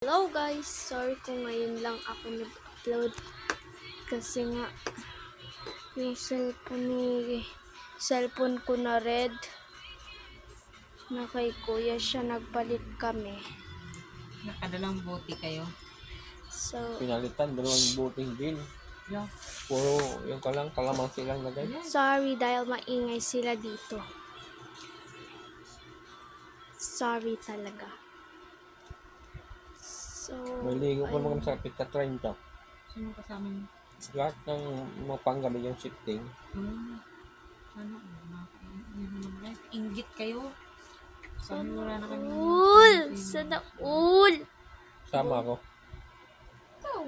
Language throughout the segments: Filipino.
Hello guys! Sorry kung ngayon lang ako nag-upload kasi nga yung cellphone ko na red na kay kuya siya nagpalit kami. Nakadalang bote kayo. So, Pinalitan, dalawang buting din. Yeah. Puro yung kalamansi lang na ganyan. sorry dahil maingay sila dito. Sorry talaga. So, May ligo ko ayun. mga sa pita 30. Sino kasama mo? Lahat ng mga panggabi yung shifting. Ano? Inggit kayo. Sabi wala na kami. All! Sana all! Sama ako. Ikaw.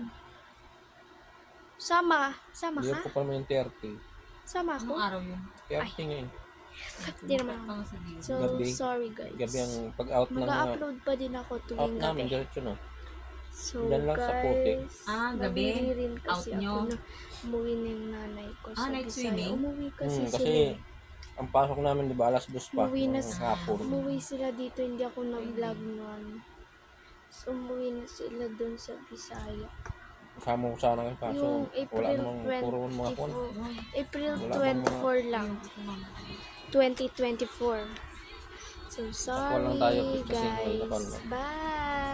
Sama Hindi ka? ko pa naman yung 30. Sama ako? Anong araw yun? 30 ngayon. Hindi naman ako. Pang sa diwa. So, Gabi. sorry guys. Gabi ang pag-out ng mga Mag-upload pa din ako out tuwing namin. gabi. Diretso na. So Diyan lang sa putik. guys, Gabi? mamili rin kasi Out nyo? ako na umuwi na yung nanay ko sa night Bisaya. swimming? Umuwi kasi sila. Kasi ang pasok namin di ba alas 2 pa. Umuwi na ng hapon. Umuwi sila dito, hindi ako nag-vlog noon. So umuwi na sila dun sa Bisaya. Kasama ko sana kayo kaso Yung wala April namang puro mga kwan. 24, April Wala bang 24 lang. 2024. So lang tayo sorry kasi ngayon na guys. pan. Bye!